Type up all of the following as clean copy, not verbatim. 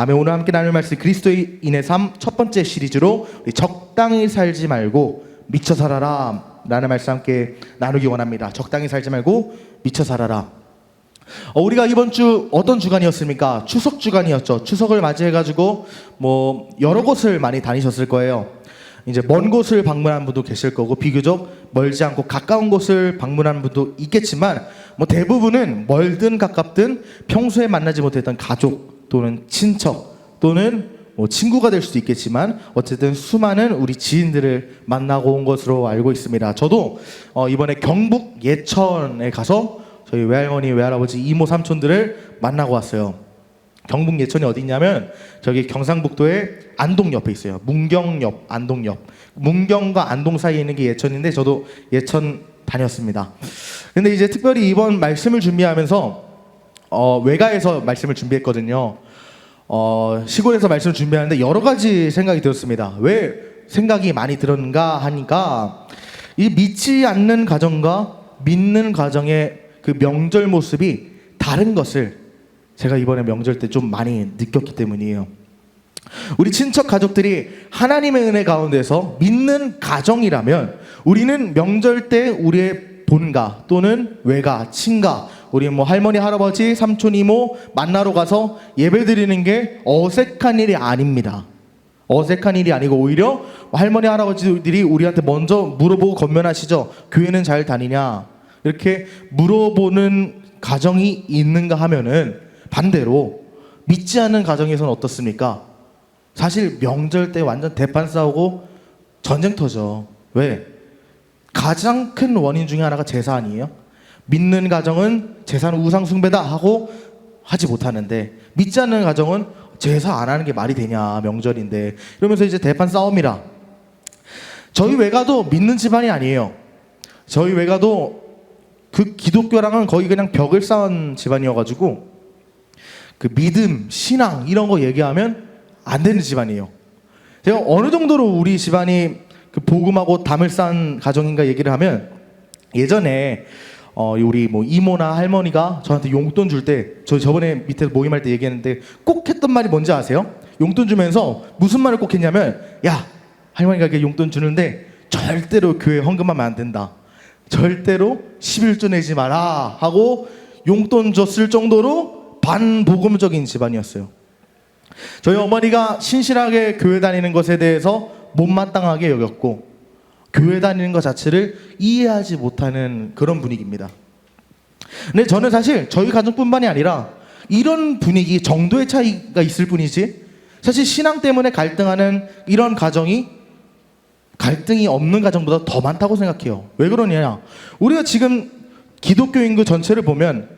아멘. 오늘 함께 나눌 말씀 그리스도인의 삶 첫 번째 시리즈로 우리 적당히 살지 말고 미쳐 살아라 라는 말씀 함께 나누기 원합니다. 적당히 살지 말고 미쳐 살아라. 우리가 이번 주 어떤 주간이었습니까? 추석 주간이었죠. 추석을 맞이해가지고 여러 곳을 많이 다니셨을 거예요. 이제 먼 곳을 방문한 분도 계실 거고 비교적 멀지 않고 가까운 곳을 방문한 분도 있겠지만 대부분은 멀든 가깝든 평소에 만나지 못했던 가족 또는 친척 또는 친구가 될 수도 있겠지만 어쨌든 수많은 우리 지인들을 만나고 온 것으로 알고 있습니다. 저도 이번에 경북 예천에 가서 저희 외할머니, 외할아버지, 이모, 삼촌들을 만나고 왔어요. 경북 예천이 어디 있냐면 저기 경상북도의 안동 옆에 있어요. 문경 옆, 안동 옆. 문경과 안동 사이에 있는 게 예천인데 저도 예천 다녔습니다. 근데 이제 특별히 이번 말씀을 준비하면서 외가에서 말씀을 준비했거든요. 시골에서 말씀을 준비하는데 여러 가지 생각이 들었습니다. 왜 생각이 많이 들었는가 하니까 이 믿지 않는 가정과 믿는 가정의 그 명절 모습이 다른 것을 제가 이번에 명절 때 좀 많이 느꼈기 때문이에요. 우리 친척 가족들이 하나님의 은혜 가운데서 믿는 가정이라면 우리는 명절 때 우리의 본가 또는 외가, 친가, 우리 할머니, 할아버지, 삼촌, 이모 만나러 가서 예배 드리는 게 어색한 일이 아닙니다. 어색한 일이 아니고 오히려 할머니, 할아버지들이 우리한테 먼저 물어보고 건면하시죠. 교회는 잘 다니냐? 이렇게 물어보는 가정이 있는가 하면은 반대로 믿지 않는 가정에서는 어떻습니까? 사실 명절 때 완전 대판 싸우고 전쟁터죠. 왜? 가장 큰 원인 중에 하나가 제사 아니에요? 믿는 가정은 제사는 우상 숭배다 하고 하지 못하는데 믿지 않는 가정은 제사 안 하는 게 말이 되냐, 명절인데. 이러면서 이제 대판 싸움이라. 저희 외가도 믿는 집안이 아니에요. 저희 외가도 그 기독교랑은 거의 그냥 벽을 쌓은 집안이어가지고 그 믿음, 신앙 이런 거 얘기하면 안 되는 집안이에요. 제가 어느 정도로 우리 집안이 그 복음하고 담을 쌓은 가정인가 얘기를 하면 예전에 우리 이모나 할머니가 저한테 용돈 줄 때 저번에 밑에서 모임할 때 얘기했는데 꼭 했던 말이 뭔지 아세요? 용돈 주면서 무슨 말을 꼭 했냐면 야, 할머니가 이렇게 용돈 주는데 절대로 교회 헌금하면 안 된다. 절대로 11조 내지 마라 하고 용돈 줬을 정도로 반복음적인 집안이었어요. 저희 어머니가 신실하게 교회 다니는 것에 대해서 못마땅하게 여겼고 교회 다니는 것 자체를 이해하지 못하는 그런 분위기입니다. 근데 저는 사실 저희 가족뿐만이 아니라 이런 분위기 정도의 차이가 있을 뿐이지 사실 신앙 때문에 갈등하는 이런 가정이 갈등이 없는 가정보다 더 많다고 생각해요. 왜 그러냐? 우리가 지금 기독교 인구 전체를 보면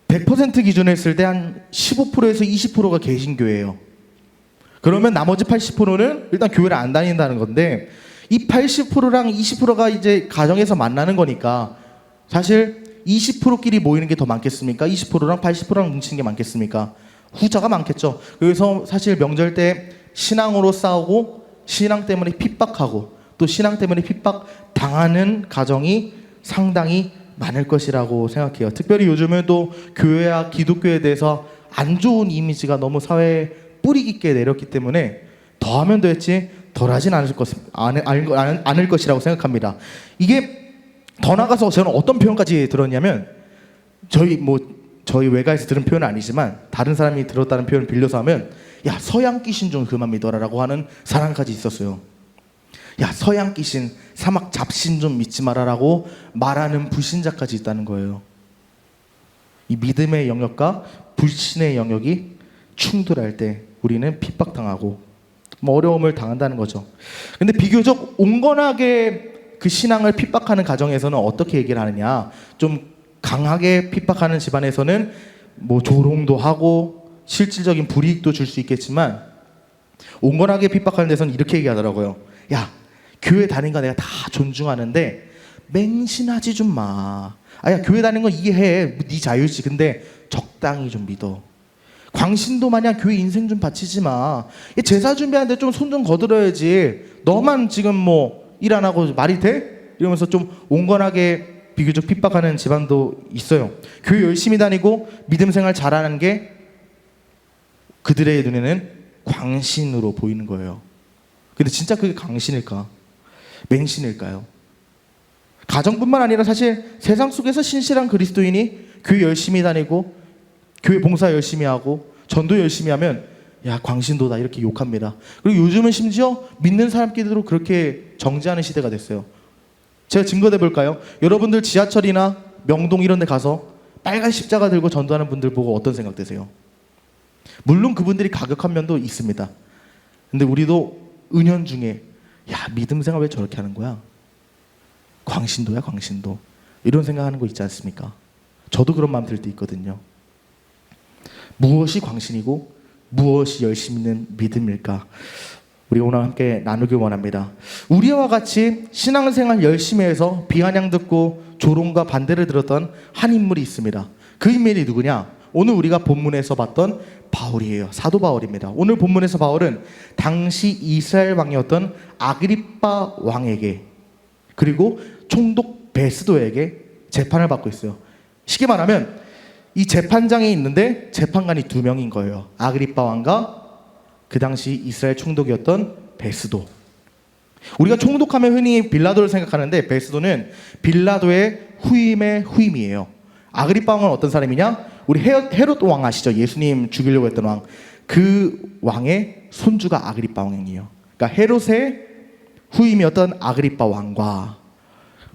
100% 기준으로 했을 때 한 15%에서 20%가 개신교예요. 그러면 나머지 80%는 일단 교회를 안 다닌다는 건데 이 80%랑 20%가 이제 가정에서 만나는 거니까 사실 20%끼리 모이는 게 더 많겠습니까? 20%랑 80%랑 뭉치는 게 많겠습니까? 후자가 많겠죠. 그래서 사실 명절 때 신앙으로 싸우고 신앙 때문에 핍박하고 또 신앙 때문에 핍박 당하는 가정이 상당히 많을 것이라고 생각해요. 특별히 요즘은 또 교회와 기독교에 대해서 안 좋은 이미지가 너무 사회에 뿌리 깊게 내렸기 때문에 더하면 더했지 덜하진 않을 것이라고 생각합니다. 이게 더 나가서 저는 어떤 표현까지 들었냐면 저희 외가에서 들은 표현은 아니지만 다른 사람이 들었다는 표현을 빌려서 하면 야, 서양 귀신 좀 그만 믿어라라고 하는 사람까지 있었어요. 야, 서양 귀신, 사막 잡신 좀 믿지 마라라고 말하는 불신자까지 있다는 거예요. 이 믿음의 영역과 불신의 영역이 충돌할 때 우리는 핍박당하고 어려움을 당한다는 거죠. 근데 비교적 온건하게 그 신앙을 핍박하는 가정에서는 어떻게 얘기를 하느냐? 좀 강하게 핍박하는 집안에서는 조롱도 하고 실질적인 불이익도 줄 수 있겠지만 온건하게 핍박하는 데서는 이렇게 얘기하더라고요. 야, 교회 다니는 거 내가 다 존중하는데 맹신하지 좀 마. 야, 교회 다니는 거 이해해. 네 자유지. 근데 적당히 좀 믿어. 광신도 마냥 교회 인생 좀 바치지 마. 제사 준비하는데 좀 손 좀 거들어야지. 너만 지금 일 안 하고 말이 돼? 이러면서 좀 온건하게 비교적 핍박하는 집안도 있어요. 교회 열심히 다니고 믿음 생활 잘하는 게 그들의 눈에는 광신으로 보이는 거예요. 근데 진짜 그게 광신일까? 맹신일까요? 가정뿐만 아니라 사실 세상 속에서 신실한 그리스도인이 교회 열심히 다니고 교회 봉사 열심히 하고 전도 열심히 하면 야 광신도다 이렇게 욕합니다. 그리고 요즘은 심지어 믿는 사람끼리도 그렇게 정죄하는 시대가 됐어요. 제가 증거해 볼까요? 여러분들 지하철이나 명동 이런 데 가서 빨간 십자가 들고 전도하는 분들 보고 어떤 생각 드세요? 물론 그분들이 가격한 면도 있습니다. 근데 우리도 은연중에 야 믿음 생활 왜 저렇게 하는 거야? 광신도야 광신도. 이런 생각하는 거 있지 않습니까? 저도 그런 마음 들 때 있거든요. 무엇이 광신이고 무엇이 열심 있는 믿음일까? 우리 오늘 함께 나누길 원합니다. 우리와 같이 신앙생활 열심히 해서 비아냥 듣고 조롱과 반대를 들었던 한 인물이 있습니다. 그 인물이 누구냐? 오늘 우리가 본문에서 봤던 바울이에요. 사도 바울입니다. 오늘 본문에서 바울은 당시 이스라엘 왕이었던 아그리빠 왕에게 그리고 총독 베스도에게 재판을 받고 있어요. 쉽게 말하면 이 재판장에 있는데 재판관이 2명인 거예요. 아그리빠 왕과 그 당시 이스라엘 총독이었던 베스도. 우리가 총독하면 흔히 빌라도를 생각하는데 베스도는 빌라도의 후임의 후임이에요. 아그리빠 왕은 어떤 사람이냐? 우리 헤롯 왕 아시죠? 예수님 죽이려고 했던 왕. 그 왕의 손주가 아그리빠 왕이에요. 그러니까 헤롯의 후임이었던 아그리빠 왕과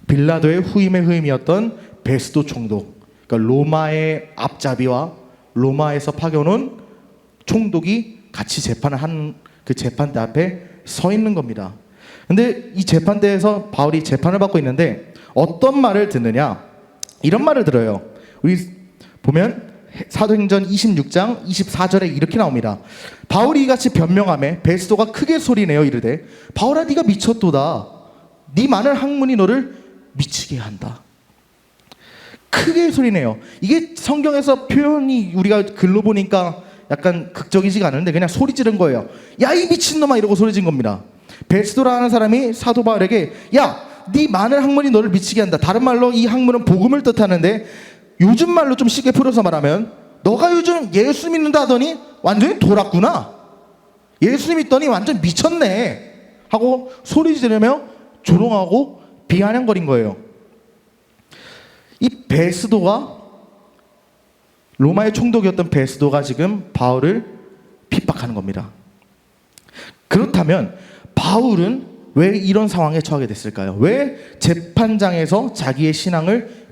빌라도의 후임의 후임이었던 베스도 총독. 그러니까 로마의 앞잡이와 로마에서 파견온 총독이 같이 재판을 하는 그 재판대 앞에 서 있는 겁니다. 근데 이 재판대에서 바울이 재판을 받고 있는데 어떤 말을 듣느냐? 이런 말을 들어요. 우리 보면 사도행전 26장 24절에 이렇게 나옵니다. 바울이 이같이 변명하매 베스도가 크게 소리내어 이르되 바울아 네가 미쳤도다. 네 많은 학문이 너를 미치게 한다. 크게 소리내요. 이게 성경에서 표현이 우리가 글로 보니까 약간 극적이지가 않은데 그냥 소리 지른 거예요. 야 이 미친놈아 이러고 소리 지른 겁니다. 베스도라는 사람이 사도 바울에게 야 네 많은 학문이 너를 미치게 한다. 다른 말로 이 학문은 복음을 뜻하는데 요즘 말로 좀 쉽게 풀어서 말하면 너가 요즘 예수 믿는다 하더니 완전히 돌았구나. 예수 믿더니 완전 미쳤네 하고 소리 지르며 조롱하고 비아냥거린 거예요. 이 베스도가 로마의 총독이었던 베스도가 지금 바울을 핍박하는 겁니다. 그렇다면 바울은 왜 이런 상황에 처하게 됐을까요? 왜 재판장에서 자기의 신앙을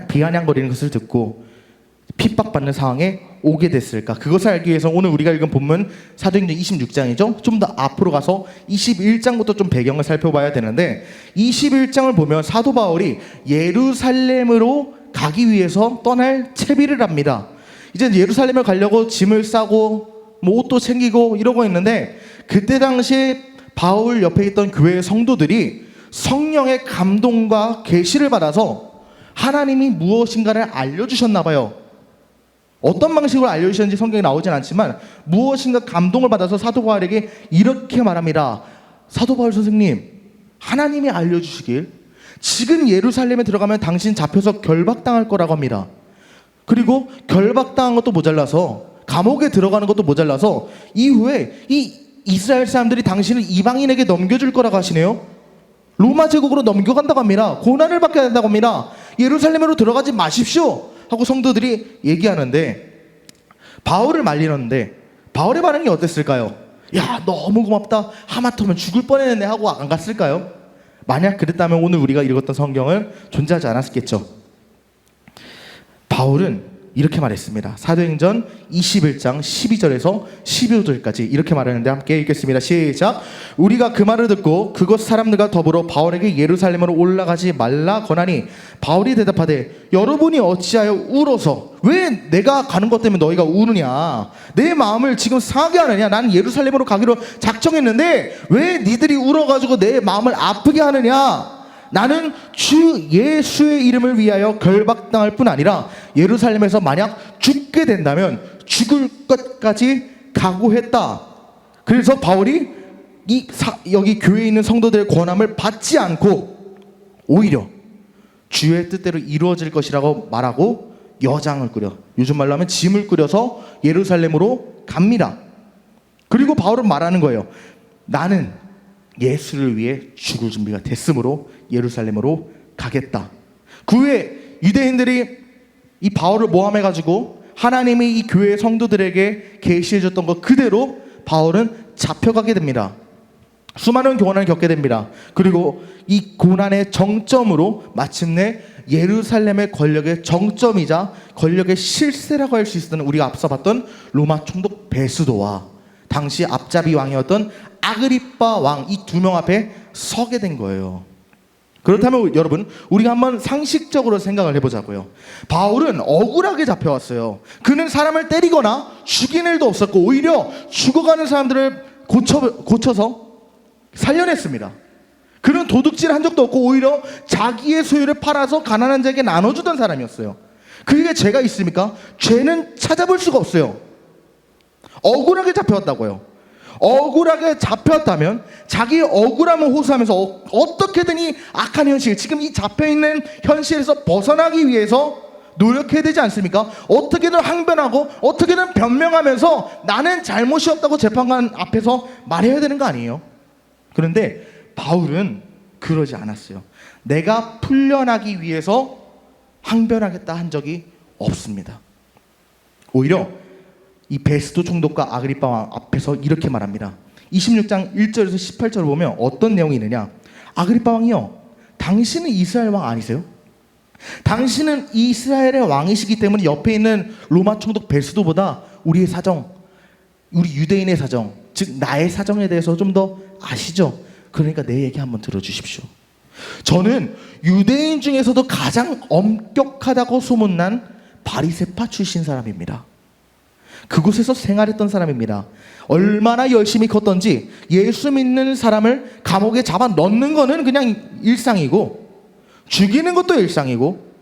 비아냥거리는 것을 듣고 핍박받는 상황에 오게 됐을까? 그것을 알기 위해서 오늘 우리가 읽은 본문 사도행전 26장이죠. 좀 더 앞으로 가서 21장부터 좀 배경을 살펴봐야 되는데 21장을 보면 사도 바울이 예루살렘으로 가기 위해서 떠날 채비를 합니다. 이제 예루살렘을 가려고 짐을 싸고 뭐 옷도 챙기고 이러고 있는데 그때 당시에 바울 옆에 있던 교회 성도들이 성령의 감동과 계시를 받아서 하나님이 무엇인가를 알려주셨나 봐요. 어떤 방식으로 알려주셨는지 성경에 나오진 않지만 무엇인가 감동을 받아서 사도 바울에게 이렇게 말합니다. 사도 바울 선생님, 하나님이 알려주시길 지금 예루살렘에 들어가면 당신 잡혀서 결박당할 거라고 합니다. 그리고 결박당한 것도 모자라서 감옥에 들어가는 것도 모자라서 이후에 이 이스라엘 사람들이 당신을 이방인에게 넘겨줄 거라고 하시네요. 로마 제국으로 넘겨간다고 합니다. 고난을 받게 된다고 합니다. 예루살렘으로 들어가지 마십시오 하고 성도들이 얘기하는데 바울을 말리는데 바울의 반응이 어땠을까요? 야 너무 고맙다. 하마터면 죽을 뻔했네 하고 안 갔을까요? 만약 그랬다면 오늘 우리가 읽었던 성경은 존재하지 않았겠죠. 바울은 이렇게 말했습니다. 사도행전 21장 12절에서 15절까지 이렇게 말하는데 함께 읽겠습니다. 시작. 우리가 그 말을 듣고 그곳 사람들과 더불어 바울에게 예루살렘으로 올라가지 말라 권하니 바울이 대답하되 여러분이 어찌하여 울어서 왜 내가 가는 것 때문에 너희가 우느냐? 내 마음을 지금 상하게 하느냐? 나는 예루살렘으로 가기로 작정했는데 왜 니들이 울어가지고 내 마음을 아프게 하느냐? 나는 주 예수의 이름을 위하여 결박당할 뿐 아니라 예루살렘에서 만약 죽게 된다면 죽을 것까지 각오했다. 그래서 바울이 여기 교회에 있는 성도들의 권함을 받지 않고 오히려 주의 뜻대로 이루어질 것이라고 말하고 여장을 꾸려, 요즘 말로 하면 짐을 꾸려서 예루살렘으로 갑니다. 그리고 바울은 말하는 거예요. 나는 예수를 위해 죽을 준비가 됐으므로 예루살렘으로 가겠다. 그 후에 유대인들이 이 바울을 모함해가지고 하나님이 이 교회 성도들에게 계시해줬던 것 그대로 바울은 잡혀가게 됩니다. 수많은 고난을 겪게 됩니다. 그리고 이 고난의 정점으로 마침내 예루살렘의 권력의 정점이자 권력의 실세라고 할 수 있었던 우리가 앞서 봤던 로마 총독 베스도와 당시 앞잡이 왕이었던 아그리빠 왕, 이 두 명 앞에 서게 된 거예요. 그렇다면 여러분, 우리가 한번 상식적으로 생각을 해보자고요. 바울은 억울하게 잡혀왔어요. 그는 사람을 때리거나 죽인 일도 없었고 오히려 죽어가는 사람들을 고쳐서 살려냈습니다. 그는 도둑질 한 적도 없고 오히려 자기의 소유를 팔아서 가난한 자에게 나눠주던 사람이었어요. 그게 죄가 있습니까? 죄는 찾아볼 수가 없어요. 억울하게 잡혀왔다고요. 억울하게 잡혔다면 자기의 억울함을 호소하면서 어떻게든 이 악한 현실, 지금 이 잡혀있는 현실에서 벗어나기 위해서 노력해야 되지 않습니까? 어떻게든 항변하고 어떻게든 변명하면서 나는 잘못이 없다고 재판관 앞에서 말해야 되는 거 아니에요? 그런데 바울은 그러지 않았어요. 내가 풀려나기 위해서 항변하겠다 한 적이 없습니다. 오히려 이 베스도 총독과 아그리빠 왕 앞에서 이렇게 말합니다. 26장 1절에서 18절을 보면 어떤 내용이 있느냐. 아그리빠 왕이요, 당신은 이스라엘 왕 아니세요? 당신은 이스라엘의 왕이시기 때문에 옆에 있는 로마 총독 베스도보다 우리의 사정, 우리 유대인의 사정, 즉 나의 사정에 대해서 좀 더 아시죠? 그러니까 내 얘기 한번 들어주십시오. 저는 유대인 중에서도 가장 엄격하다고 소문난 바리새파 출신 사람입니다. 그곳에서 생활했던 사람입니다. 얼마나 열심히 컸던지 예수 믿는 사람을 감옥에 잡아 넣는 거는 그냥 일상이고 죽이는 것도 일상이고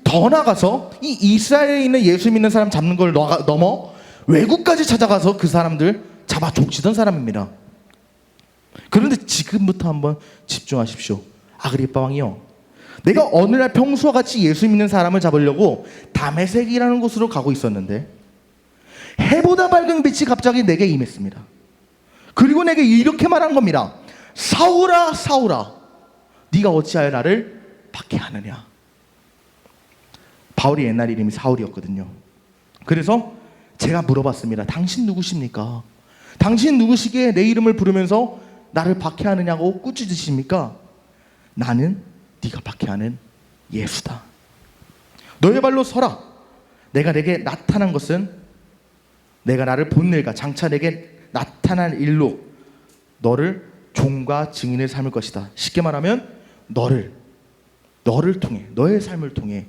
더 나아가서 이 이스라엘에 있는 예수 믿는 사람 잡는 걸 넘어 외국까지 찾아가서 그 사람들 잡아 족치던 사람입니다. 그런데 지금부터 한번 집중하십시오. 아그리빠 왕이요, 내가 어느 날 평소와 같이 예수 믿는 사람을 잡으려고 다메섹이라는 곳으로 가고 있었는데 해보다 밝은 빛이 갑자기 내게 임했습니다. 그리고 내게 이렇게 말한 겁니다. 사울아 사울아, 네가 어찌하여 나를 박해하느냐. 바울이 옛날 이름이 사울이었거든요. 그래서 제가 물어봤습니다. 당신 누구십니까? 당신 누구시기에 내 이름을 부르면서 나를 박해하느냐고 꾸짖으십니까? 나는 네가 박해하는 예수다. 너의 발로 서라. 내가 내게 나타난 것은 내가 나를 본 일과 장차 내게 나타난 일로 너를 종과 증인을 삼을 것이다. 쉽게 말하면 너를 통해, 너의 삶을 통해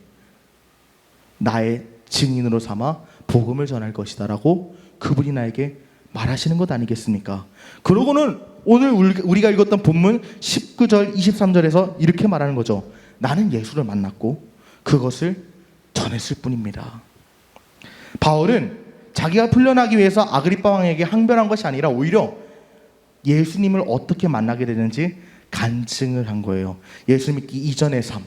나의 증인으로 삼아 복음을 전할 것이다 라고 그분이 나에게 말하시는 것 아니겠습니까? 그러고는 오늘 우리가 읽었던 본문 19절 23절에서 이렇게 말하는 거죠. 나는 예수를 만났고 그것을 전했을 뿐입니다. 바울은 자기가 풀려나기 위해서 아그리빠 왕에게 항변한 것이 아니라 오히려 예수님을 어떻게 만나게 되는지 간증을 한 거예요. 예수 믿기 이전의 삶,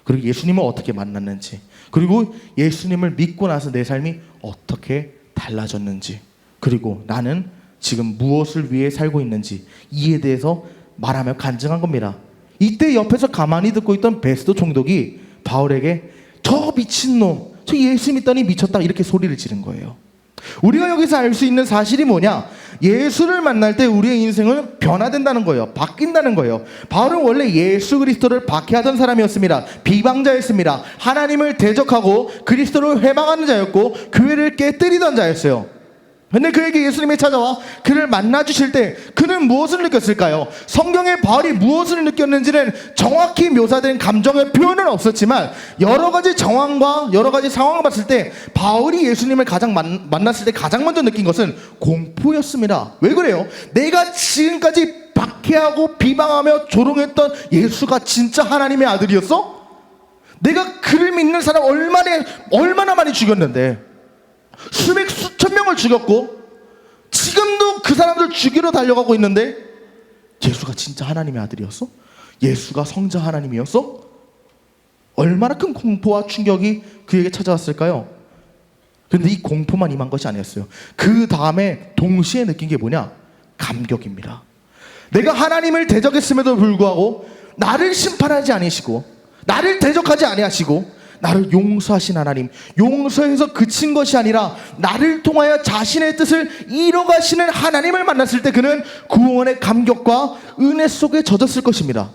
그리고 예수님을 어떻게 만났는지, 그리고 예수님을 믿고 나서 내 삶이 어떻게 달라졌는지, 그리고 나는 지금 무엇을 위해 살고 있는지 이에 대해서 말하며 간증한 겁니다. 이때 옆에서 가만히 듣고 있던 베스도 총독이 바울에게 저 미친놈, 저 예수 믿더니 미쳤다 이렇게 소리를 지른 거예요. 우리가 여기서 알 수 있는 사실이 뭐냐? 예수를 만날 때 우리의 인생은 변화된다는 거예요. 바뀐다는 거예요. 바울은 원래 예수 그리스도를 박해하던 사람이었습니다. 비방자였습니다. 하나님을 대적하고 그리스도를 회방하는 자였고 교회를 깨뜨리던 자였어요. 근데 그에게 예수님이 찾아와 그를 만나주실 때 그는 무엇을 느꼈을까요? 성경에 바울이 무엇을 느꼈는지는 정확히 묘사된 감정의 표현은 없었지만 여러 가지 정황과 여러 가지 상황을 봤을 때 바울이 예수님을 가장 만났을 때 가장 먼저 느낀 것은 공포였습니다. 왜 그래요? 내가 지금까지 박해하고 비방하며 조롱했던 예수가 진짜 하나님의 아들이었어? 내가 그를 믿는 사람 얼마나 많이 죽였는데, 수천 명을 죽였고 지금도 그 사람들 죽이러 달려가고 있는데 예수가 진짜 하나님의 아들이었어? 예수가 성자 하나님이었어? 얼마나 큰 공포와 충격이 그에게 찾아왔을까요? 그런데 이 공포만 임한 것이 아니었어요. 그 다음에 동시에 느낀 게 뭐냐? 감격입니다. 내가 하나님을 대적했음에도 불구하고 나를 심판하지 아니시고 나를 대적하지 아니하시고 나를 용서하신 하나님, 용서해서 그친 것이 아니라 나를 통하여 자신의 뜻을 이뤄가시는 하나님을 만났을 때 그는 구원의 감격과 은혜 속에 젖었을 것입니다.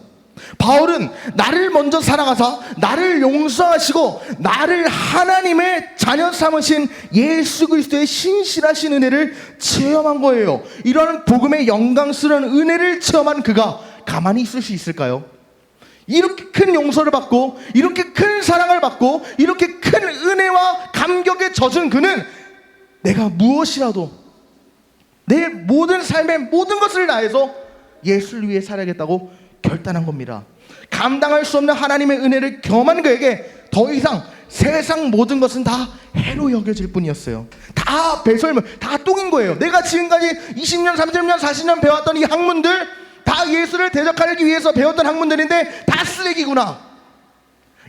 바울은 나를 먼저 사랑하사 나를 용서하시고 나를 하나님의 자녀 삼으신 예수 그리스도의 신실하신 은혜를 체험한 거예요. 이러한 복음의 영광스러운 은혜를 체험한 그가 가만히 있을 수 있을까요? 이렇게 큰 용서를 받고 이렇게 큰 사랑을 받고 이렇게 큰 은혜와 감격에 젖은 그는 내가 무엇이라도 내 모든 삶의 모든 것을 다해서 예수를 위해 살아야겠다고 결단한 겁니다. 감당할 수 없는 하나님의 은혜를 경험한 그에게 더 이상 세상 모든 것은 다 해로 여겨질 뿐이었어요. 다 배설물, 다 똥인 거예요. 내가 지금까지 20년, 30년, 40년 배웠던 이 학문들 다 예수를 대적하기 위해서 배웠던 학문들인데 다 쓰레기구나.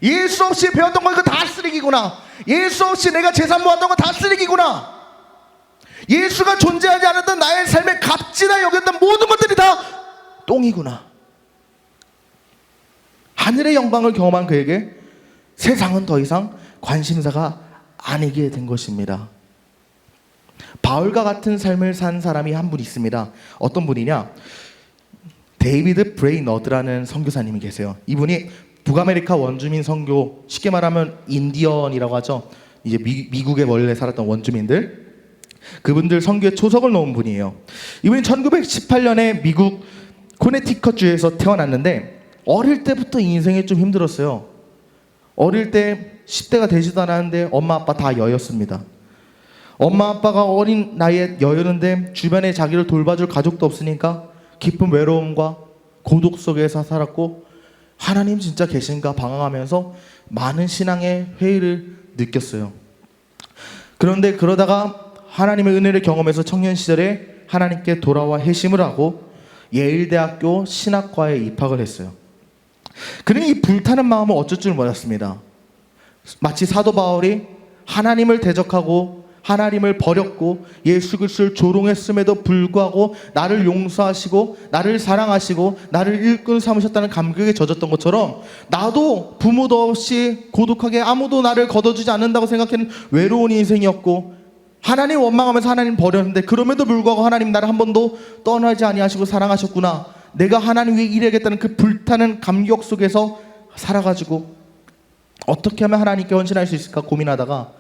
예수 없이 배웠던 거 이거 다 쓰레기구나. 예수 없이 내가 재산 모았던 거 다 쓰레기구나. 예수가 존재하지 않았던 나의 삶에 값지다 여겼던 모든 것들이 다 똥이구나. 하늘의 영광을 경험한 그에게 세상은 더 이상 관심사가 아니게 된 것입니다. 바울과 같은 삶을 산 사람이 한 분 있습니다. 어떤 분이냐? 데이비드 브레이너드라는 선교사님이 계세요. 이분이 북아메리카 원주민 선교, 쉽게 말하면 인디언이라고 하죠. 이제 미국에 원래 살았던 원주민들, 그분들 선교에 초석을 놓은 분이에요. 이분이 1918년에 미국 코네티컷 주에서 태어났는데 어릴 때부터 인생이 좀 힘들었어요. 어릴 때 10대가 되지도 않았는데 엄마 아빠 다 여였습니다. 엄마 아빠가 어린 나이에 여였는데 주변에 자기를 돌봐줄 가족도 없으니까 깊은 외로움과 고독 속에서 살았고 하나님 진짜 계신가 방황하면서 많은 신앙의 회의를 느꼈어요. 그런데 그러다가 하나님의 은혜를 경험해서 청년 시절에 하나님께 돌아와 회심을 하고 예일대학교 신학과에 입학을 했어요. 그는 이 불타는 마음을 어쩔 줄 몰랐습니다. 마치 사도 바울이 하나님을 대적하고 하나님을 버렸고 예수 그리스도를 조롱했음에도 불구하고 나를 용서하시고 나를 사랑하시고 나를 일꾼 삼으셨다는 감격에 젖었던 것처럼 나도 부모도 없이 고독하게 아무도 나를 걷어주지 않는다고 생각하는 외로운 인생이었고 하나님 원망하면서 하나님 버렸는데 그럼에도 불구하고 하나님 나를 한 번도 떠나지 아니하시고 사랑하셨구나. 내가 하나님 위해 일해야겠다는 그 불타는 감격 속에서 살아가지고 어떻게 하면 하나님께 헌신할 수 있을까 고민하다가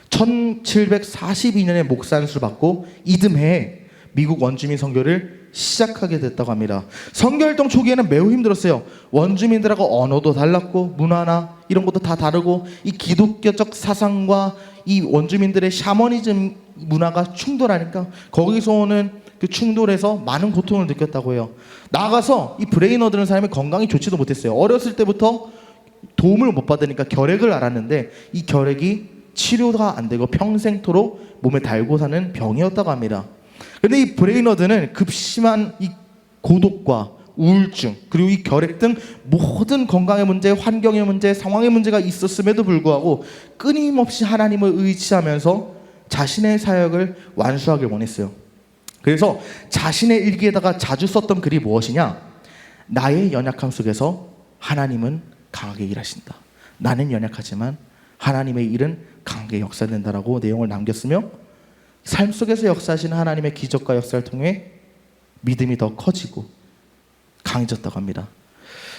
1742년에 목사 안수를 받고 이듬해에 미국 원주민 선교를 시작하게 됐다고 합니다. 선교활동 초기에는 매우 힘들었어요. 원주민들하고 언어도 달랐고 문화나 이런 것도 다 다르고 이 기독교적 사상과 이 원주민들의 샤머니즘 문화가 충돌하니까 거기서 오는 그 충돌에서 많은 고통을 느꼈다고 해요. 나아가서 이 브레이너드는 사람이 건강이 좋지도 못했어요. 어렸을 때부터 도움을 못 받으니까 결핵을 앓았는데 이 결핵이 치료가 안 되고 평생토록 몸에 달고 사는 병이었다고 합니다. 그런데 이 브레이너드는 급심한 이 고독과 우울증 그리고 이 결핵 등 모든 건강의 문제, 환경의 문제, 상황의 문제가 있었음에도 불구하고 끊임없이 하나님을 의지하면서 자신의 사역을 완수하길 원했어요. 그래서 자신의 일기에다가 자주 썼던 글이 무엇이냐? 나의 연약함 속에서 하나님은 강하게 일하신다. 나는 연약하지만 하나님의 일은 강하게 역사된다라고 내용을 남겼으며 삶 속에서 역사하시는 하나님의 기적과 역사를 통해 믿음이 더 커지고 강해졌다고 합니다.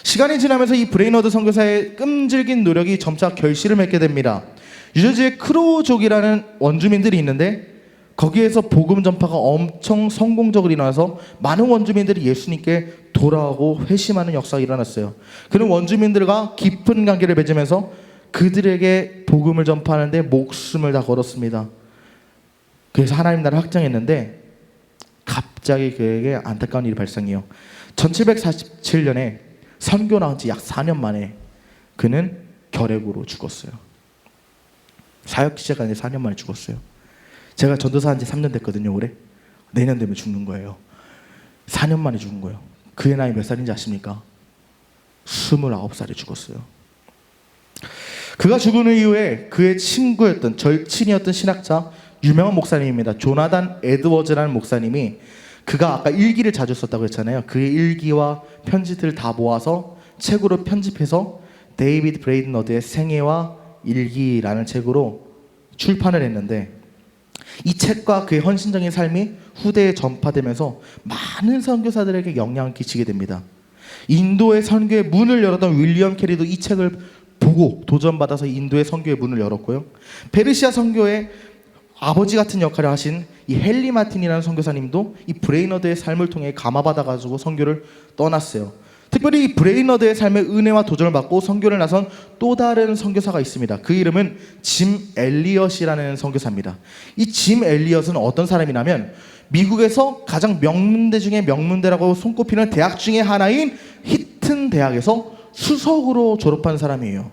시간이 지나면서 이 브레이너드 선교사의 끈질긴 노력이 점차 결실을 맺게 됩니다. 뉴저지의 크로우족이라는 원주민들이 있는데 거기에서 복음 전파가 엄청 성공적으로 일어나서 많은 원주민들이 예수님께 돌아오고 회심하는 역사가 일어났어요. 그런 원주민들과 깊은 관계를 맺으면서 그들에게 복음을 전파하는데 목숨을 다 걸었습니다. 그래서 하나님 나라를 확장했는데 갑자기 그에게 안타까운 일이 발생해요. 1747년에 선교 나온 지 약 4년 만에 그는 결핵으로 죽었어요. 사역 시작한 지 4년 만에 죽었어요. 제가 전도사 한 지 3년 됐거든요. 올해. 내년 되면 죽는 거예요. 4년 만에 죽은 거예요. 그의 나이 몇 살인지 아십니까? 29살에 죽었어요. 그가 죽은 이후에 그의 친구였던 절친이었던 신학자 유명한 목사님입니다. 조나단 에드워즈라는 목사님이 그가 아까 일기를 자주 썼다고 했잖아요. 그의 일기와 편지들을 다 모아서 책으로 편집해서 데이비드 브레이드너드의 생애와 일기라는 책으로 출판을 했는데 이 책과 그의 헌신적인 삶이 후대에 전파되면서 많은 선교사들에게 영향을 끼치게 됩니다. 인도의 선교의 문을 열었던 윌리엄 캐리도 이 책을 보고 도전받아서 인도의 선교의 문을 열었고요. 페르시아 선교의 아버지 같은 역할을 하신 이 헨리 마틴이라는 선교사님도 이 브레이너드의 삶을 통해 감화받아가지고 선교를 떠났어요. 특별히 이 브레이너드의 삶의 은혜와 도전을 받고 선교를 나선 또 다른 선교사가 있습니다. 그 이름은 짐 엘리엇이라는 선교사입니다. 이 짐 엘리엇은 어떤 사람이냐면 미국에서 가장 명문대 중에 명문대라고 손꼽히는 대학 중에 하나인 히튼 대학에서 수석으로 졸업한 사람이에요.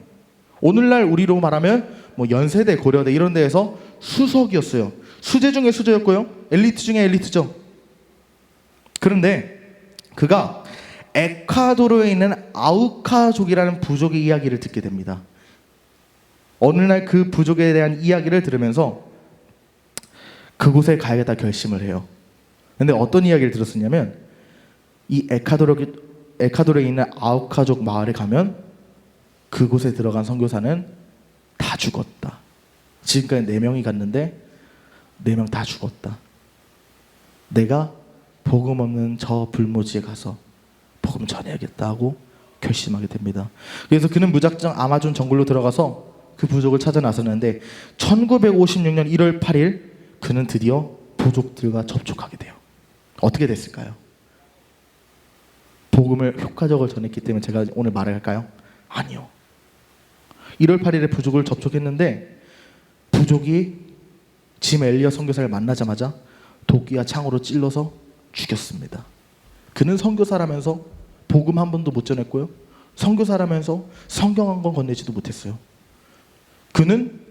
오늘날 우리로 말하면 뭐 연세대, 고려대 이런 데에서 수석이었어요. 수재 중에 수재였고요. 엘리트 중에 엘리트죠. 그런데 그가 에콰도르에 있는 아우카족이라는 부족의 이야기를 듣게 됩니다. 어느 날 그 부족에 대한 이야기를 들으면서 그곳에 가야겠다 결심을 해요. 근데 어떤 이야기를 들었었냐면 이 에콰도르에 있는 아우카족 마을에 가면 그곳에 들어간 선교사는 다 죽었다. 지금까지 4명이 갔는데 4명 다 죽었다. 내가 복음 없는 저 불모지에 가서 복음 전해야겠다 하고 결심하게 됩니다. 그래서 그는 무작정 아마존 정글로 들어가서 그 부족을 찾아 나섰는데 1956년 1월 8일 그는 드디어 부족들과 접촉하게 돼요. 어떻게 됐을까요? 복음을 효과적으로 전했기 때문에 제가 오늘 말을 할까요? 아니요. 1월 8일에 부족을 접촉했는데 부족이 짐 엘리엇 선교사를 만나자마자 도끼와 창으로 찔러서 죽였습니다. 그는 선교사라면서 복음 한 번도 못 전했고요. 선교사라면서 성경 한 권 건네지도 못했어요. 그는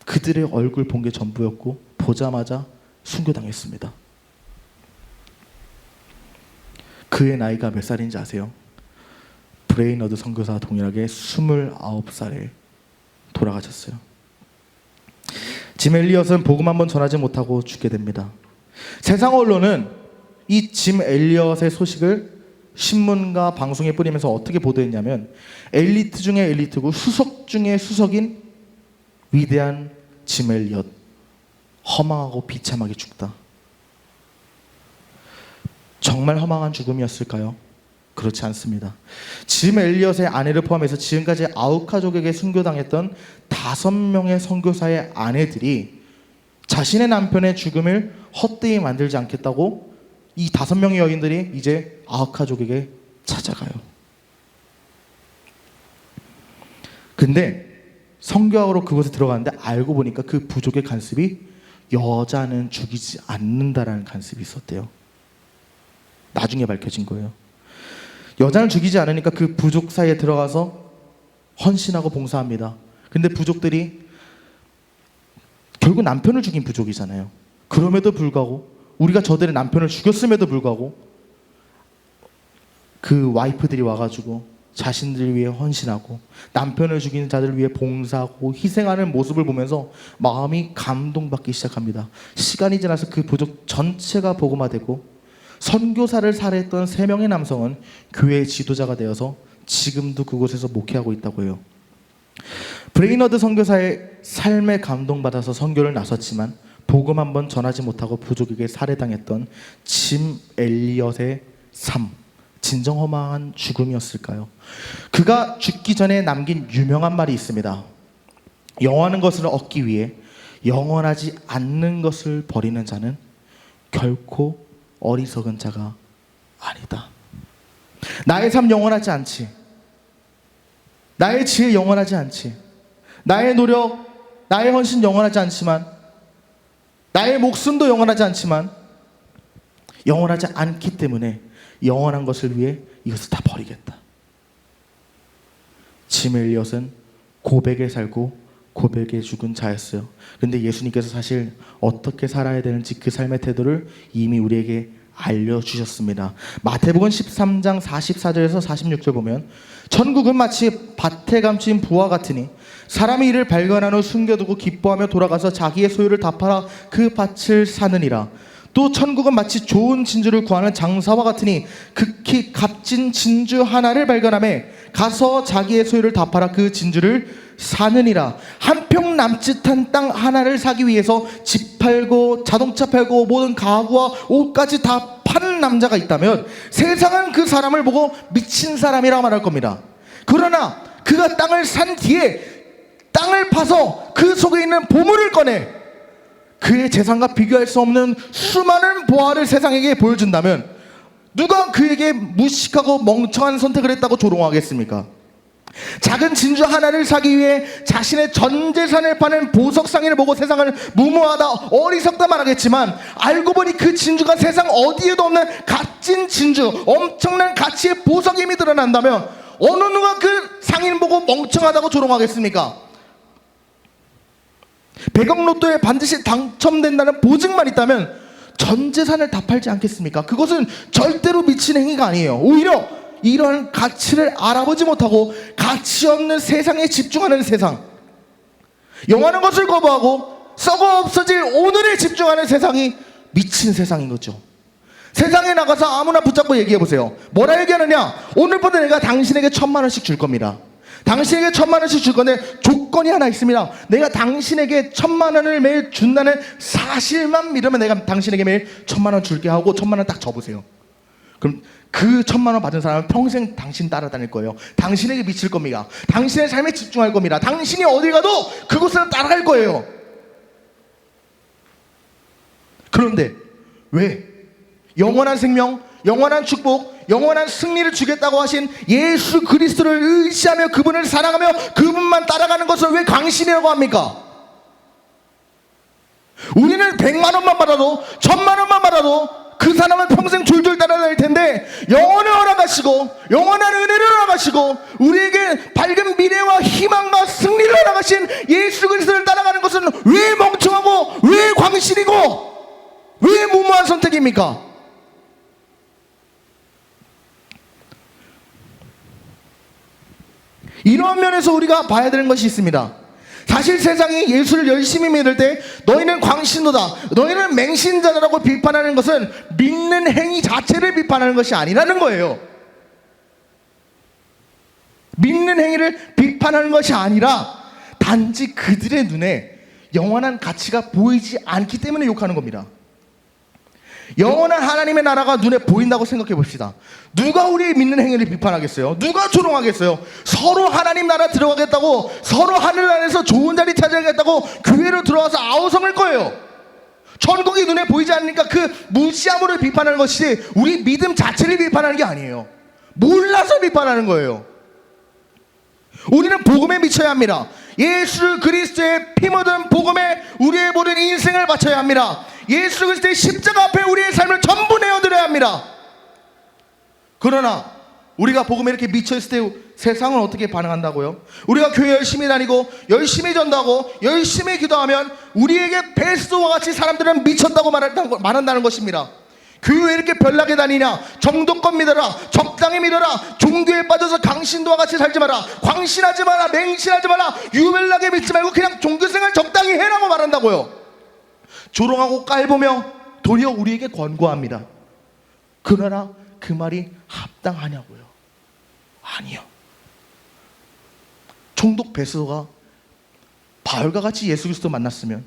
그들의 얼굴 본 게 전부였고 보자마자 순교당했습니다. 그의 나이가 몇 살인지 아세요? 브레이너드 선교사와 동일하게 29살에 돌아가셨어요. 짐 엘리엇은 복음 한 번 전하지 못하고 죽게 됩니다. 세상 언론은 이 짐 엘리엇의 소식을 신문과 방송에 뿌리면서 어떻게 보도했냐면 엘리트 중에 엘리트고 수석 중에 수석인 위대한 짐 엘리엇, 허망하고 비참하게 죽다. 정말 허망한 죽음이었을까요? 그렇지 않습니다. 짐 엘리엇의 아내를 포함해서 지금까지 아우카족에게 순교당했던 5명의 선교사의 아내들이 자신의 남편의 죽음을 헛되이 만들지 않겠다고 이 5명의 여인들이 이제 아우카족에게 찾아가요. 근데 선교하러 그곳에 들어가는데 알고 보니까 그 부족의 간습이 여자는 죽이지 않는다라는 간습이 있었대요. 나중에 밝혀진 거예요. 여자는 죽이지 않으니까 그 부족 사이에 들어가서 헌신하고 봉사합니다. 근데 부족들이 결국 남편을 죽인 부족이잖아요. 그럼에도 불구하고 우리가 저들의 남편을 죽였음에도 불구하고 그 와이프들이 와가지고 자신들을 위해 헌신하고 남편을 죽이는 자들을 위해 봉사하고 희생하는 모습을 보면서 마음이 감동받기 시작합니다. 시간이 지나서 그 부족 전체가 복음화되고 선교사를 살해했던 3명의 남성은 교회의 지도자가 되어서 지금도 그곳에서 목회하고 있다고 해요. 브레이너드 선교사의 삶에 감동받아서 선교를 나섰지만 복음 한번 전하지 못하고 부족에게 살해당했던 짐 엘리엇의 삶, 진정 허망한 죽음이었을까요? 그가 죽기 전에 남긴 유명한 말이 있습니다. 영원한 것을 얻기 위해 영원하지 않는 것을 버리는 자는 결코 어리석은 자가 아니다. 나의 삶 영원하지 않지. 나의 지혜 영원하지 않지. 나의 노력, 나의 헌신 영원하지 않지만, 나의 목숨도 영원하지 않지만, 영원하지 않기 때문에 영원한 것을 위해 이것을 다 버리겠다. 짐 엘리엇은 고백에 살고 고백에 죽은 자였어요. 근데 예수님께서 사실 어떻게 살아야 되는지 그 삶의 태도를 이미 우리에게 알려주셨습니다. 마태복음 13장 44절에서 46절 보면 천국은 마치 밭에 감춘 부와 같으니 사람이 이를 발견한 후 숨겨두고 기뻐하며 돌아가서 자기의 소유를 다 팔아 그 밭을 사느니라. 또 천국은 마치 좋은 진주를 구하는 장사와 같으니 극히 값진 진주 하나를 발견하며 가서 자기의 소유를 다 팔아 그 진주를 사느니라. 한 평 남짓한 땅 하나를 사기 위해서 집 팔고 자동차 팔고 모든 가구와 옷까지 다 파는 남자가 있다면 세상은 그 사람을 보고 미친 사람이라 말할 겁니다. 그러나 그가 땅을 산 뒤에 땅을 파서 그 속에 있는 보물을 꺼내 그의 재산과 비교할 수 없는 수많은 보화를 세상에게 보여준다면 누가 그에게 무식하고 멍청한 선택을 했다고 조롱하겠습니까? 작은 진주 하나를 사기 위해 자신의 전 재산을 파는 보석상인을 보고 세상을 무모하다 어리석다 말하겠지만 알고 보니 그 진주가 세상 어디에도 없는 값진 진주, 엄청난 가치의 보석임이 드러난다면 어느 누가 그 상인 보고 멍청하다고 조롱하겠습니까? 100억 로또에 반드시 당첨된다는 보증만 있다면 전 재산을 다 팔지 않겠습니까? 그것은 절대로 미친 행위가 아니에요. 오히려 이러한 가치를 알아보지 못하고 가치 없는 세상에 집중하는 세상, 영원한 것을 거부하고 썩어 없어질 오늘에 집중하는 세상이 미친 세상인 거죠. 세상에 나가서 아무나 붙잡고 얘기해보세요. 뭐라 얘기하느냐? 오늘부터 내가 당신에게 1,000만 원씩 줄 겁니다. 당신에게 1,000만 원씩 줄 건데 조건이 하나 있습니다. 내가 당신에게 1,000만 원을 매일 준다는 사실만 믿으면 내가 당신에게 매일 1,000만 원 줄게 하고 1,000만 원 딱 접으세요. 그럼 그 1,000만 원 받은 사람은 평생 당신 따라다닐 거예요. 당신에게 미칠 겁니다. 당신의 삶에 집중할 겁니다. 당신이 어디 가도 그곳을 따라갈 거예요. 그런데 왜 영원한 생명, 영원한 축복, 영원한 승리를 주겠다고 하신 예수 그리스도를 의지하며 그분을 사랑하며 그분만 따라가는 것을 왜 강신이라고 합니까? 우리는 100만 원만 받아도 1,000만 원만 받아도 그 사람은 평생 줄줄 따라다닐 텐데 영원을 허락하시고 영원한 은혜를 허락하시고 우리에게 밝은 미래와 희망과 승리를 허락하신 예수 그리스도를 따라가는 것은 왜 멍청하고 왜 광신이고 왜 무모한 선택입니까? 이러한 면에서 우리가 봐야 되는 것이 있습니다. 사실 세상이 예수를 열심히 믿을 때 너희는 광신도다, 너희는 맹신자라고 비판하는 것은 믿는 행위 자체를 비판하는 것이 아니라는 거예요. 믿는 행위를 비판하는 것이 아니라 단지 그들의 눈에 영원한 가치가 보이지 않기 때문에 욕하는 겁니다. 영원한 하나님의 나라가 눈에 보인다고 생각해 봅시다. 누가 우리의 믿는 행위를 비판하겠어요? 누가 조롱하겠어요? 서로 하나님 나라 들어가겠다고, 서로 하늘나라에서 좋은 자리 찾아가겠다고 교회로 들어와서 아우성할 거예요. 천국이 눈에 보이지 않으니까 그 무시함으로 비판하는 것이지 우리 믿음 자체를 비판하는 게 아니에요. 몰라서 비판하는 거예요. 우리는 복음에 미쳐야 합니다. 예수 그리스도의 피 묻은 복음에 우리의 모든 인생을 바쳐야 합니다. 예수 그리스도의 십자가 앞에 우리의 삶을 전부 내어드려야 합니다. 그러나 우리가 복음에 이렇게 미쳐있을 때 세상은 어떻게 반응한다고요? 우리가 교회 열심히 다니고 열심히 전도하고 열심히 기도하면 우리에게 베스트와 같이 사람들은 미쳤다고 말한다는 것입니다. 교회 왜 이렇게 별나게 다니냐? 정도껏 믿어라, 적당히 믿어라, 종교에 빠져서 강신도와 같이 살지 마라, 광신하지 마라, 맹신하지 마라, 유별나게 믿지 말고 그냥 종교생활 적당히 해라고 말한다고요. 조롱하고 깔보며 도리어 우리에게 권고합니다. 그러나 그 말이 합당하냐고요? 아니요. 총독 베스도가 바울과 같이 예수 그리스도 만났으면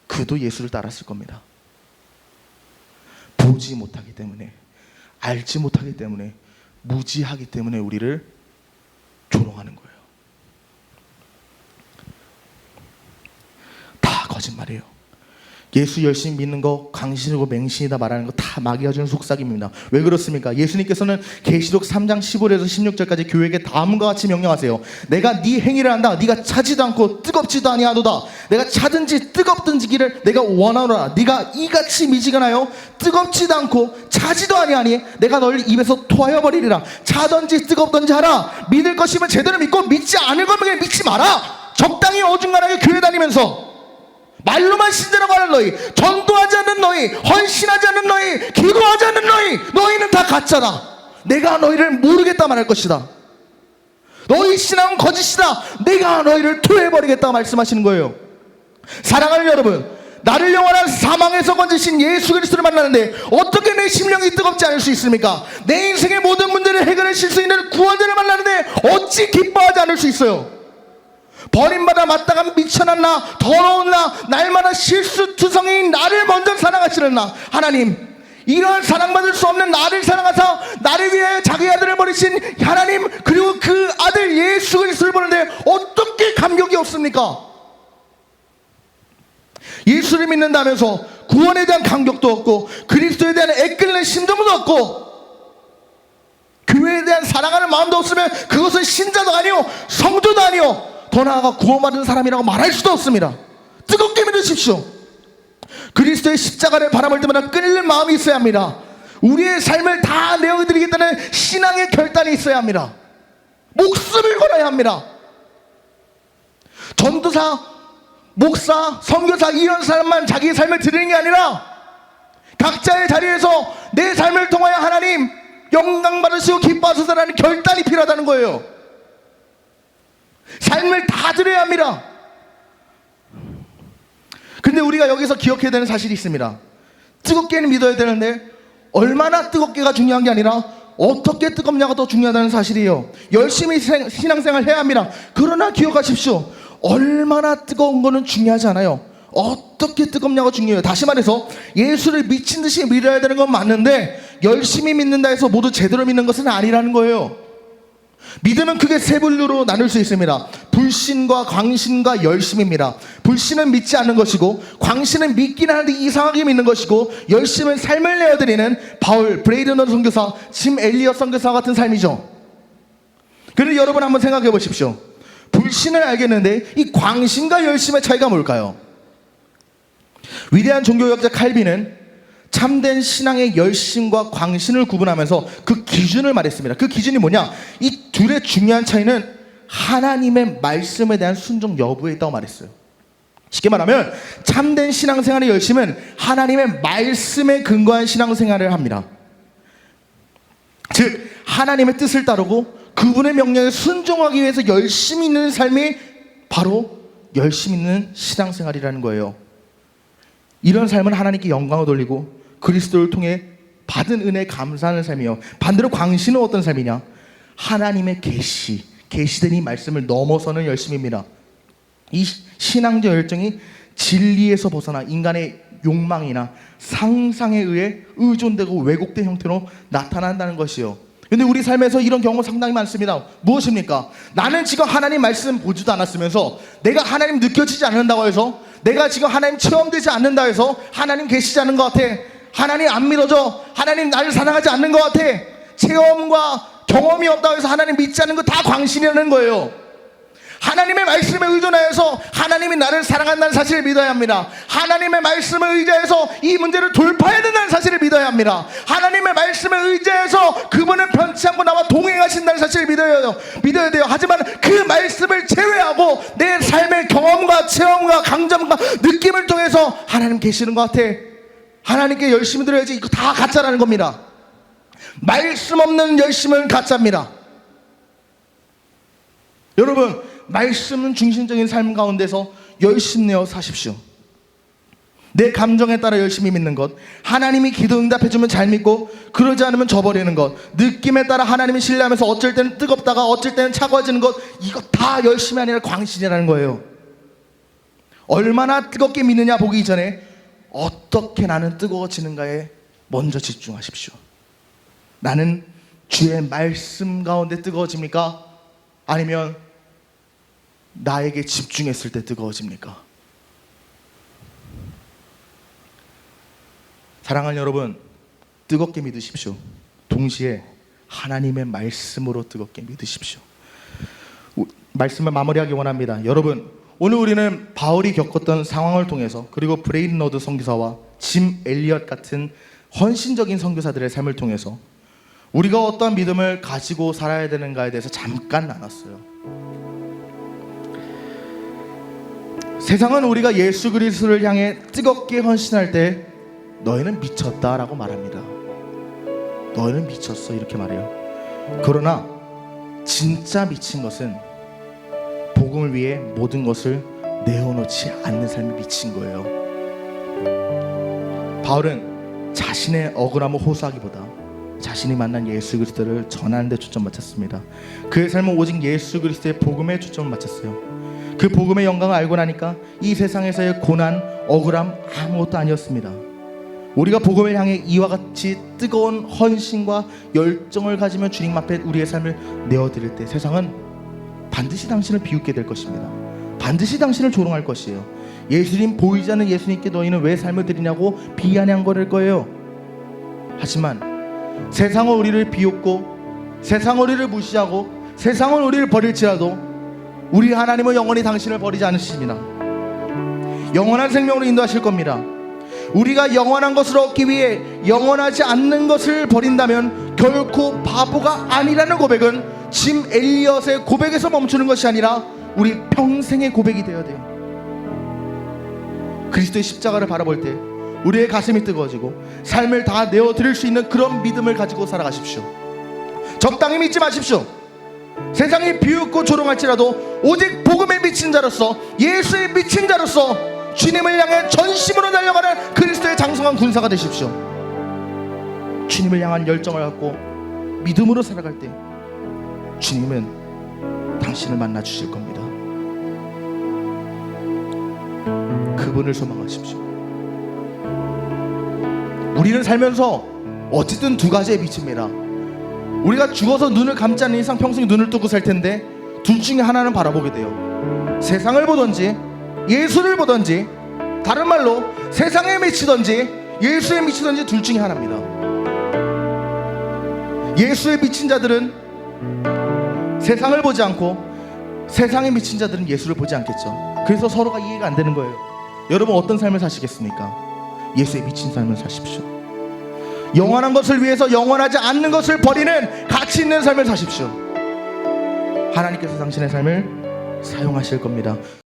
그도 예수를 따랐을 겁니다. 보지 못하기 때문에, 알지 못하기 때문에, 무지하기 때문에 우리를 조롱하는 거예요. 다 거짓말이에요. 예수 열심히 믿는 거 강신이고 맹신이다 말하는 거 다 마귀가 주는 속삭임입니다. 왜 그렇습니까? 예수님께서는 계시록 3장 15절에서 16절까지 교회에게 다음과 같이 명령하세요. 내가 네 행위를 한다. 네가 차지도 않고 뜨겁지도 아니하도다. 내가 차든지 뜨겁든지 기를 내가 원하노라. 네가 이같이 미지근하여 뜨겁지도 않고 차지도 아니하니 내가 너를 입에서 토하여 버리리라. 차든지 뜨겁든지 하라. 믿을 것이면 제대로 믿고 믿지 않을 거면 믿지 마라. 적당히 어중간하게 교회 다니면서 말로만 신자라고 하는 너희, 전도하지 않는 너희, 헌신하지 않는 너희, 기도하지 않는 너희, 너희는 다 가짜다. 내가 너희를 모르겠다 말할 것이다. 너희 신앙은 거짓이다. 내가 너희를 토해버리겠다 말씀하시는 거예요. 사랑하는 여러분, 나를 영원한 사망에서 건지신 예수 그리스도를 만나는데 어떻게 내 심령이 뜨겁지 않을 수 있습니까? 내 인생의 모든 문제를 해결해 줄 수 있는 구원자를 만나는데 어찌 기뻐하지 않을 수 있어요? 버림받아 마땅한 미천한 나, 더러운 나, 날마다 실수투성이인 나를 먼저 사랑하시는 나, 하나님, 이런 사랑받을 수 없는 나를 사랑하사 나를 위해 자기 아들을 버리신 하나님, 그리고 그 아들 예수 그리스도를 보는데 어떻게 감격이 없습니까? 예수를 믿는다면서 구원에 대한 감격도 없고, 그리스도에 대한 애끓는 심정도 없고, 교회에 대한 사랑하는 마음도 없으면 그것은 신자도 아니요, 성도도 아니요, 더 나아가 구원받은 사람이라고 말할 수도 없습니다. 뜨겁게 믿으십시오. 그리스도의 십자가를 바라볼 때마다 끓는 마음이 있어야 합니다. 우리의 삶을 다 내어드리겠다는 신앙의 결단이 있어야 합니다. 목숨을 걸어야 합니다. 전도사, 목사, 선교사 이런 사람만 자기의 삶을 드리는 게 아니라 각자의 자리에서 내 삶을 통하여 하나님 영광 받으시고 기뻐하소서라는 결단이 필요하다는 거예요. 삶을 다 드려야 합니다. 근데 우리가 여기서 기억해야 되는 사실이 있습니다. 뜨겁게는 믿어야 되는데 얼마나 뜨겁게가 중요한 게 아니라 어떻게 뜨겁냐가 더 중요하다는 사실이에요. 열심히 신앙생활 해야 합니다. 그러나 기억하십시오. 얼마나 뜨거운 거는 중요하지 않아요. 어떻게 뜨겁냐가 중요해요. 다시 말해서 예수를 미친 듯이 믿어야 되는 건 맞는데 열심히 믿는다 해서 모두 제대로 믿는 것은 아니라는 거예요. 믿음은 크게 세 분류로 나눌 수 있습니다. 불신과 광신과 열심입니다. 불신은 믿지 않는 것이고, 광신은 믿긴 하는데 이상하게 믿는 것이고, 열심은 삶을 내어드리는 바울, 브레이드너 선교사, 짐 엘리엇 선교사 같은 삶이죠. 그런데 여러분 한번 생각해 보십시오. 불신을 알겠는데 이 광신과 열심의 차이가 뭘까요? 위대한 종교학자 칼빈은 참된 신앙의 열심과 광신을 구분하면서 그 기준을 말했습니다. 그 기준이 뭐냐? 이 둘의 중요한 차이는 하나님의 말씀에 대한 순종 여부에 있다고 말했어요. 쉽게 말하면 참된 신앙생활의 열심은 하나님의 말씀에 근거한 신앙생활을 합니다. 즉 하나님의 뜻을 따르고 그분의 명령에 순종하기 위해서 열심히 있는 삶이 바로 열심히 있는 신앙생활이라는 거예요. 이런 삶은 하나님께 영광을 돌리고 그리스도를 통해 받은 은혜에 감사하는 삶이에요. 반대로 광신은 어떤 삶이냐? 하나님의 계시된 이 말씀을 넘어서는 열심입니다. 이 신앙적 열정이 진리에서 벗어나 인간의 욕망이나 상상에 의해 의존되고 왜곡된 형태로 나타난다는 것이요. 근데 우리 삶에서 이런 경우가 상당히 많습니다. 무엇입니까? 나는 지금 하나님 말씀 보지도 않았으면서, 내가 하나님 느껴지지 않는다고 해서, 내가 지금 하나님 체험되지 않는다 해서 하나님 계시지 않는 것 같아, 하나님 안 믿어져, 하나님 나를 사랑하지 않는 것 같아, 체험과 경험이 없다고 해서 하나님 믿지 않는 거 다 광신이라는 거예요. 하나님의 말씀에 의존하여서 하나님이 나를 사랑한다는 사실을 믿어야 합니다. 하나님의 말씀을 의지해서 이 문제를 돌파해야 된다는 사실을 믿어야 합니다. 하나님의 말씀을 의지해서 그분은 편치 않고 나와 동행하신다는 사실을 믿어야 돼요. 하지만 그 말씀을 제외하고 내 삶의 경험과 체험과 강점과 느낌을 통해서 하나님 계시는 것 같아, 하나님께 열심히 드려야지, 이거 다 가짜라는 겁니다. 말씀 없는 열심은 가짜입니다. 여러분, 말씀 중심적인 삶 가운데서 열심 내어 사십시오. 내 감정에 따라 열심히 믿는 것, 하나님이 기도 응답해주면 잘 믿고 그러지 않으면 져버리는 것, 느낌에 따라 하나님을 신뢰하면서 어쩔 때는 뜨겁다가 어쩔 때는 차가워지는 것, 이거 다 열심이 아니라 광신이라는 거예요. 얼마나 뜨겁게 믿느냐 보기 전에 어떻게 나는 뜨거워지는가에 먼저 집중하십시오. 나는 주의 말씀 가운데 뜨거워집니까? 아니면 나에게 집중했을 때 뜨거워집니까? 사랑하는 여러분, 뜨겁게 믿으십시오. 동시에 하나님의 말씀으로 뜨겁게 믿으십시오. 말씀을 마무리하기 원합니다. 여러분, 오늘 우리는 바울이 겪었던 상황을 통해서, 그리고 브레인 너드 선교사와 짐 엘리엇 같은 헌신적인 선교사들의 삶을 통해서 우리가 어떤 믿음을 가지고 살아야 되는가에 대해서 잠깐 나눴어요. 세상은 우리가 예수 그리스도를 향해 뜨겁게 헌신할 때 너희는 미쳤다라고 말합니다. 너희는 미쳤어 이렇게 말해요. 그러나 진짜 미친 것은 복음을 위해 모든 것을 내어놓지 않는 삶이 미친 거예요. 바울은 자신의 억울함을 호소하기보다 자신이 만난 예수 그리스도를 전하는 데 초점 맞췄습니다. 그의 삶은 오직 예수 그리스도의 복음에 초점을 맞췄어요. 그 복음의 영광을 알고 나니까 이 세상에서의 고난, 억울함 아무것도 아니었습니다. 우리가 복음을 향해 이와 같이 뜨거운 헌신과 열정을 가지면 주님 앞에 우리의 삶을 내어드릴 때 세상은 반드시 당신을 비웃게 될 것입니다. 반드시 당신을 조롱할 것이에요. 예수님, 보이지 않는 예수님께 너희는 왜 삶을 드리냐고 비아냥거릴 거예요. 하지만 세상은 우리를 비웃고 세상은 우리를 무시하고 세상은 우리를 버릴지라도 우리 하나님은 영원히 당신을 버리지 않으십니다. 영원한 생명으로 인도하실 겁니다. 우리가 영원한 것을 얻기 위해 영원하지 않는 것을 버린다면 결코 바보가 아니라는 고백은 짐 엘리엇의 고백에서 멈추는 것이 아니라 우리 평생의 고백이 되어야 돼요. 그리스도의 십자가를 바라볼 때 우리의 가슴이 뜨거워지고 삶을 다 내어드릴 수 있는 그런 믿음을 가지고 살아가십시오. 적당히 믿지 마십시오. 세상이 비웃고 조롱할지라도 오직 복음에 미친 자로서, 예수에 미친 자로서 주님을 향해 전심으로 달려가는 그리스도의 장성한 군사가 되십시오. 주님을 향한 열정을 갖고 믿음으로 살아갈 때 주님은 당신을 만나 주실 겁니다. 그분을 소망하십시오. 우리는 살면서 어쨌든 두 가지에 미칩니다. 우리가 죽어서 눈을 감지 않는 이상 평생 눈을 뜨고 살 텐데 둘 중에 하나는 바라보게 돼요. 세상을 보든지 예수를 보든지, 다른 말로 세상에 미치든지 예수에 미치든지 둘 중에 하나입니다. 예수에 미친 자들은 세상을 보지 않고 세상에 미친 자들은 예수를 보지 않겠죠. 그래서 서로가 이해가 안 되는 거예요. 여러분 어떤 삶을 사시겠습니까? 예수에 미친 삶을 사십시오. 영원한 것을 위해서 영원하지 않는 것을 버리는 가치 있는 삶을 사십시오. 하나님께서 당신의 삶을 사용하실 겁니다.